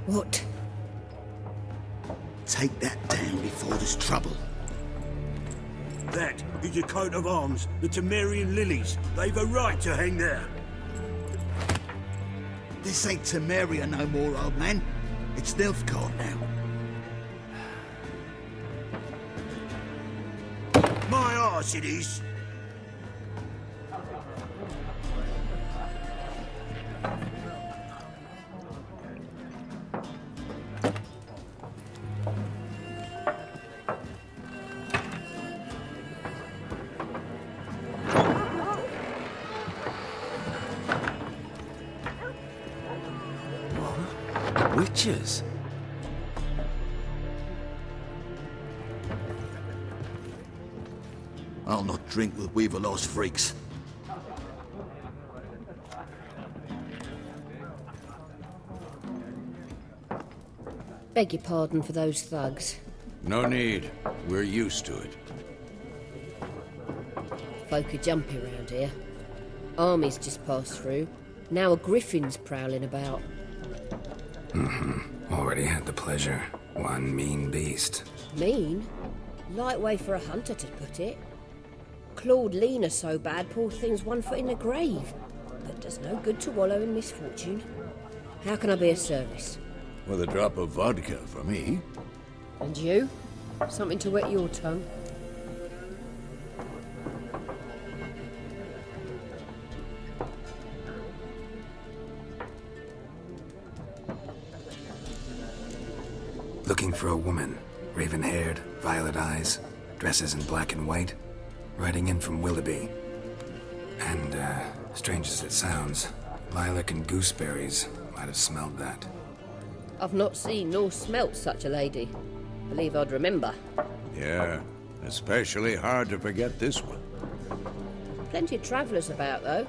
What? Take that down before there's trouble. That is a coat of arms, the Temerian lilies. They've a right to hang there. This ain't Temeria no more, old man. It's Nilfgaard now. My arse it is. Witches? I'll not drink with Weaverlaw's freaks. Beg your pardon for those thugs. No need. We're used to it. Folk are jumpy around here. Armies just passed through. Now a griffin's prowling about. Already had the pleasure. One mean beast. Mean? Light way for a hunter to put it. Clawed Lena so bad, poor thing's 1 foot in the grave. But does no good to wallow in misfortune. How can I be of service? With a drop of vodka for me. And you? Something to wet your tongue? Looking for a woman. Raven-haired, violet eyes, dresses in black and white. Riding in from Willoughby. And, strange as it sounds, lilac and gooseberries might have smelled that. I've not seen nor smelt such a lady. Believe I'd remember. Yeah, especially hard to forget this one. Plenty of travellers about, though.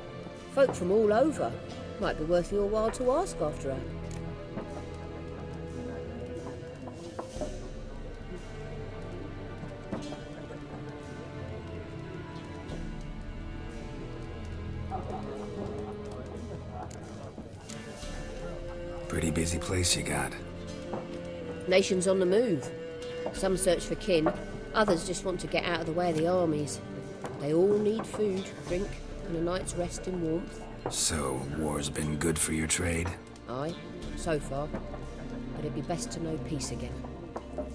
Folk from all over. Might be worth your while to ask after her. Pretty busy place you got. Nations on the move. Some search for kin, others just want to get out of the way of the armies. They all need food, drink, and a night's rest in warmth. So, war's been good for your trade? Aye, so far. But it'd be best to know peace again.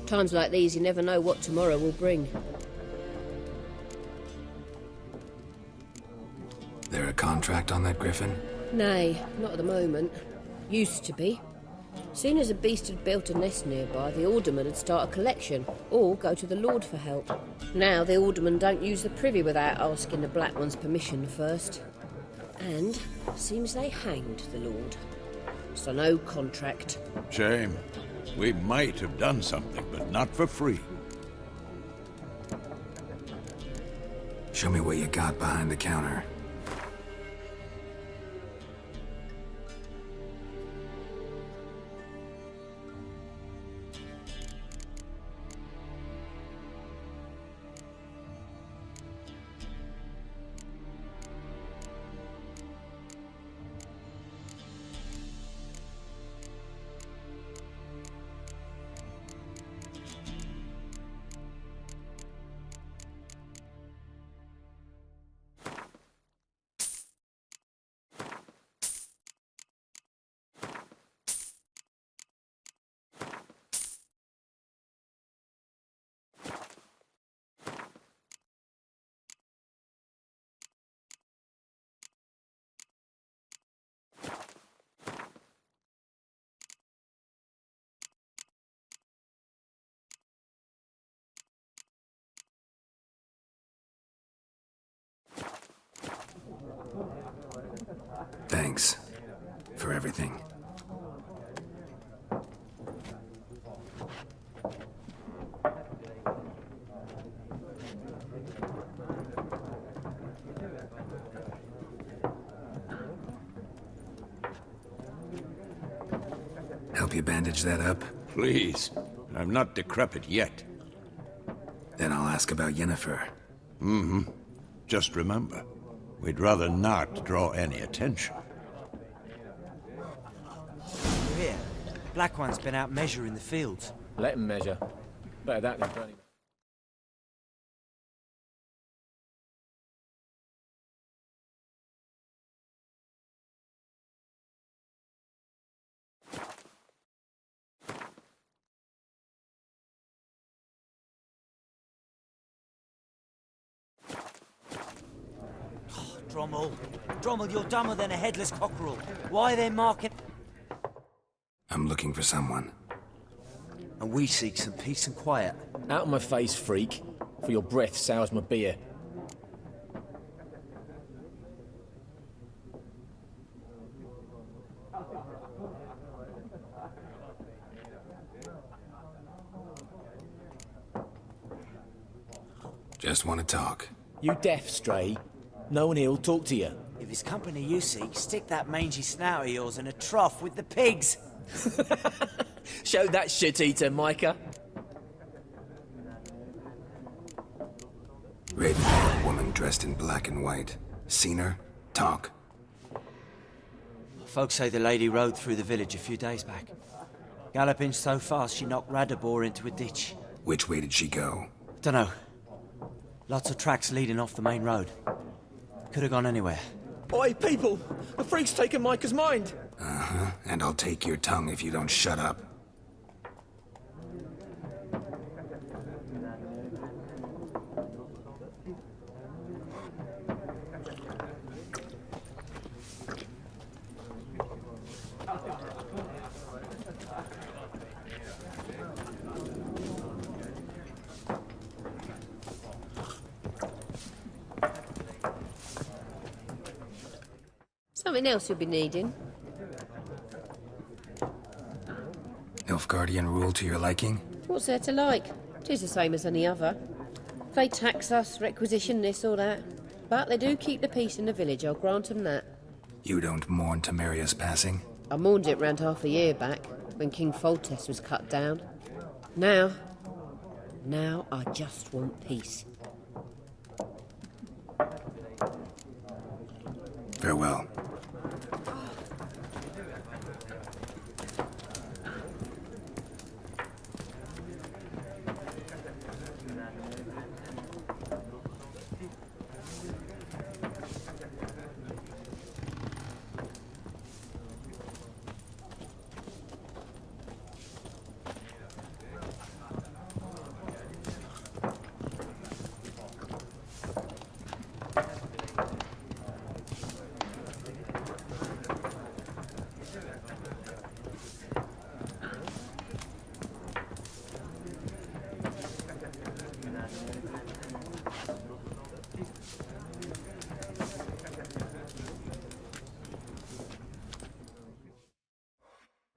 Times like these, you never know what tomorrow will bring. There a contract on that griffin? Nay, not at the moment. Used to be. Soon as a beast had built a nest nearby, the alderman would start a collection, or go to the Lord for help. Now the aldermen don't use the privy without asking the Black One's permission first. And seems they hanged the Lord. So no contract. Shame. We might have done something, but not for free. Show me what you got behind the counter. Thanks for everything. you bandage that up? Please. I'm not decrepit yet. Then I'll ask about Yennefer. Just remember, we'd rather not draw any attention. Here, Black One's been out measuring the fields. Let him measure. Better that than burning. Drommel, you're dumber than a headless cockerel. Why are they marking... I'm looking for someone. And we seek some peace and quiet. Out of my face, freak. For your breath sours my beer. Just want to talk. You deaf, Stray? No one here'll talk to you. If it's company you seek, stick that mangy snout of yours in a trough with the pigs. Show that shit-eater, Micah. Raven-haired woman dressed in black and white. Seen her? Talk. Folks say the lady rode through the village a few days back. Galloping so fast she knocked Radabor into a ditch. Which way did she go? Dunno. Lots of tracks leading off the main road. Could have gone anywhere. Oi, people! The freak's taken Micah's mind! Uh-huh, and I'll take your tongue if you don't shut up. Something else you'll be needing. Nilfgaardian rule to your liking? What's there to like? 'Tis the same as any other. They tax us, requisition this or that. But they do keep the peace in the village, I'll grant them that. You don't mourn Temeria's passing? I mourned it round half a year back, when King Foltest was cut down. Now I just want peace. Farewell.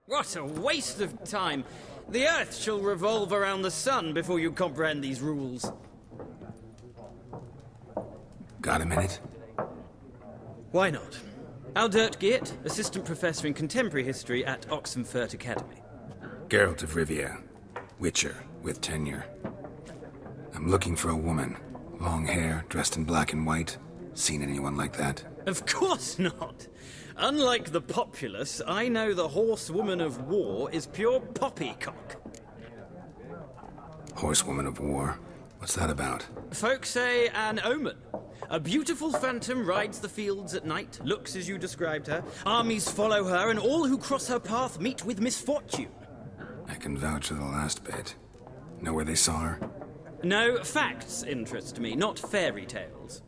What a waste of time! The Earth shall revolve around the sun before you comprehend these rules. Got a minute? Why not? Aldert Geert, Assistant Professor in Contemporary History at Oxenfurt Academy. Geralt of Rivia. Witcher, with tenure. I'm looking for a woman. Long hair, dressed in black and white. Seen anyone like that? Of course not! Unlike the populace, I know the horsewoman of war is pure poppycock. Horsewoman of war? What's that about? Folk say an omen. A beautiful phantom rides the fields at night, looks as you described her. Armies follow her, and all who cross her path meet with misfortune. I can vouch for the last bit. Know where they saw her? No, facts interest me, not fairy tales.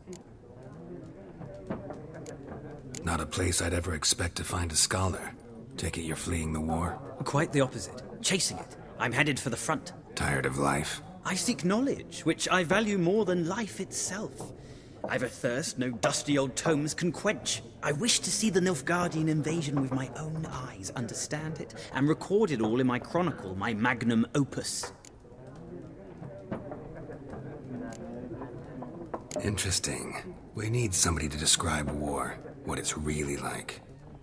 Not a place I'd ever expect to find a scholar. Take it you're fleeing the war? Quite the opposite. Chasing it. I'm headed for the front. Tired of life? I seek knowledge, which I value more than life itself. I've a thirst no dusty old tomes can quench. I wish to see the Nilfgaardian invasion with my own eyes, understand it, and record it all in my chronicle, my magnum opus. Interesting. We need somebody to describe war, what it's really like.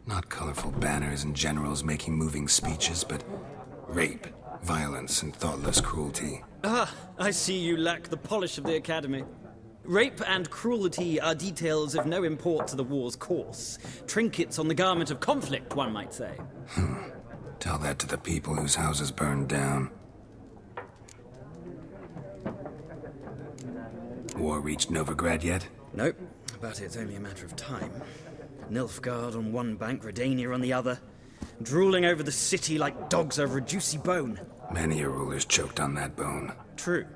Not colorful banners and generals making moving speeches, but rape, violence, and thoughtless cruelty. Ah, I see you lack the polish of the Academy. Rape and cruelty are details of no import to the war's course. Trinkets on the garment of conflict, one might say. Tell that to the people whose houses burned down. War reached Novigrad yet? Nope, but it's only a matter of time. Nilfgaard on one bank, Redania on the other, drooling over the city like dogs over a juicy bone. Many a ruler's choked on that bone. True.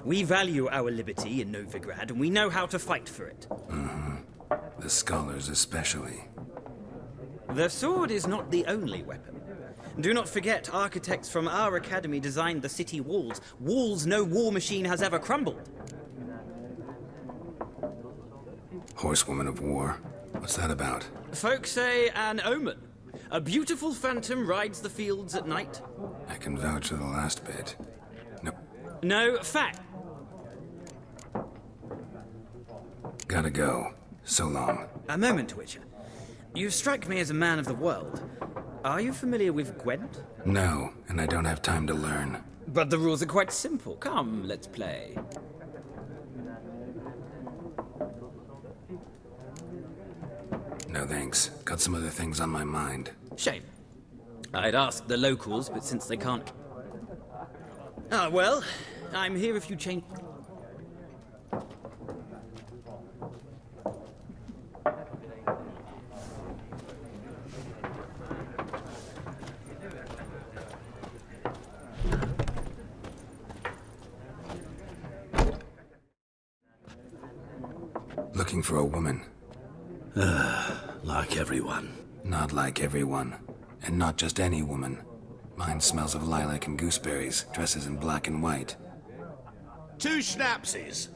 We value our liberty in Novigrad, and we know how to fight for it. The scholars especially. The sword is not the only weapon. Do not forget, architects from our academy designed the city walls. Walls no war machine has ever crumbled. Horsewoman of War. What's that about? Folk say an omen. A beautiful phantom rides the fields at night. I can vouch for the last bit. No, fact. Gotta go. So long. A moment, Witcher. You strike me as a man of the world. Are you familiar with Gwent? No, and I don't have time to learn. But the rules are quite simple. Come, let's play. No thanks. Got some other things on my mind. Shame. I'd ask the locals, but since they can't... Ah, well, I'm here if you change... Looking for a woman. Like everyone. Not like everyone. And not just any woman. Mine smells of lilac and gooseberries, dresses in black and white. 2 schnapsies.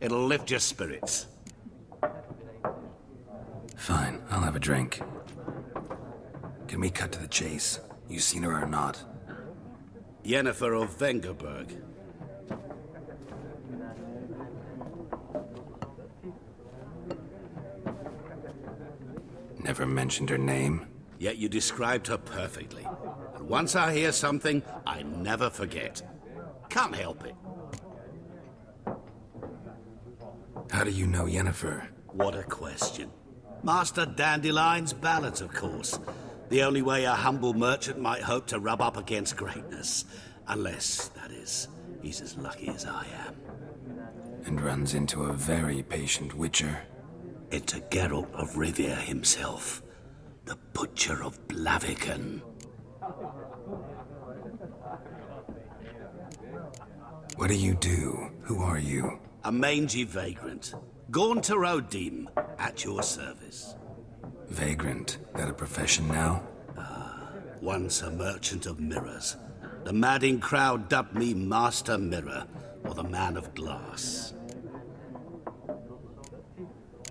It'll lift your spirits. Fine, I'll have a drink. Can we cut to the chase? You seen her or not? Yennefer of Vengerberg. Never mentioned her name. Yet you described her perfectly. And once I hear something, I never forget. Can't help it. How do you know Yennefer? What a question. Master Dandelion's ballads, of course. The only way a humble merchant might hope to rub up against greatness. Unless, that is, he's as lucky as I am. And runs into a very patient witcher. Into Geralt of Rivia himself. The Butcher of Blaviken. What do you do? Who are you? A mangy vagrant. Gaunter Odim, at your service. Vagrant. That a profession now? Once a merchant of mirrors. The madding crowd dubbed me Master Mirror, or the Man of Glass.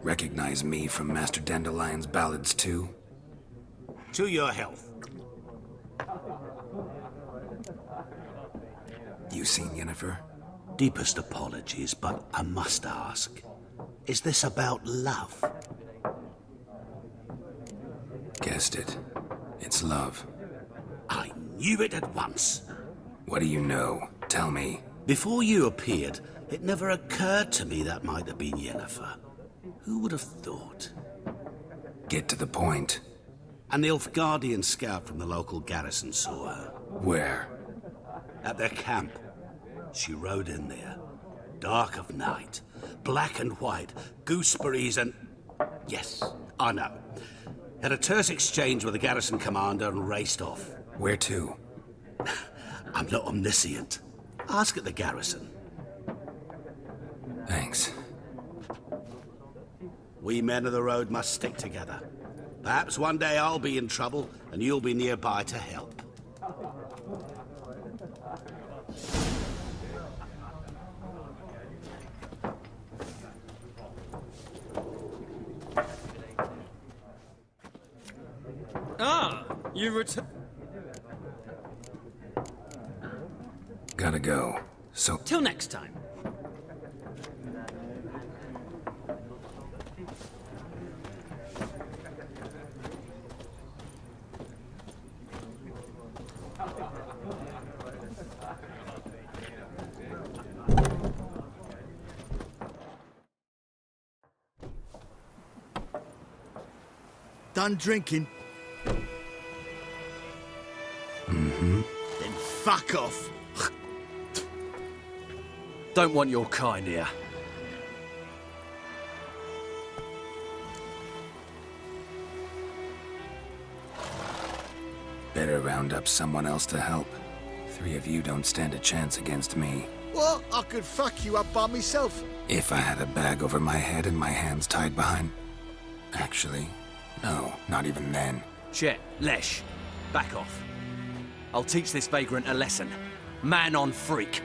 Recognize me from Master Dandelion's ballads too? To your health. You seen Yennefer? Deepest apologies, but I must ask. Is this about love? Guessed it. It's love. I knew it at once. What do you know? Tell me. Before you appeared, it never occurred to me that might have been Yennefer. Who would have thought? Get to the point. An Nilfgaardian scout from the local garrison saw her. Where? At their camp. She rode in there. Dark of night. Black and white. Gooseberries and... Yes, I know. Had a terse exchange with the garrison commander and raced off. Where to? I'm not omniscient. Ask at the garrison. Thanks. We men of the road must stick together. Perhaps one day I'll be in trouble and you'll be nearby to help. Ah, you return. Gotta go. So... Till next time. done drinking? Then fuck off. Don't want your kind here. Better round up someone else to help. 3 of you don't stand a chance against me. What? I could fuck you up by myself. If I had a bag over my head and my hands tied behind... Actually, no, not even then. Chet, Lesh, back off. I'll teach this vagrant a lesson. Man on freak.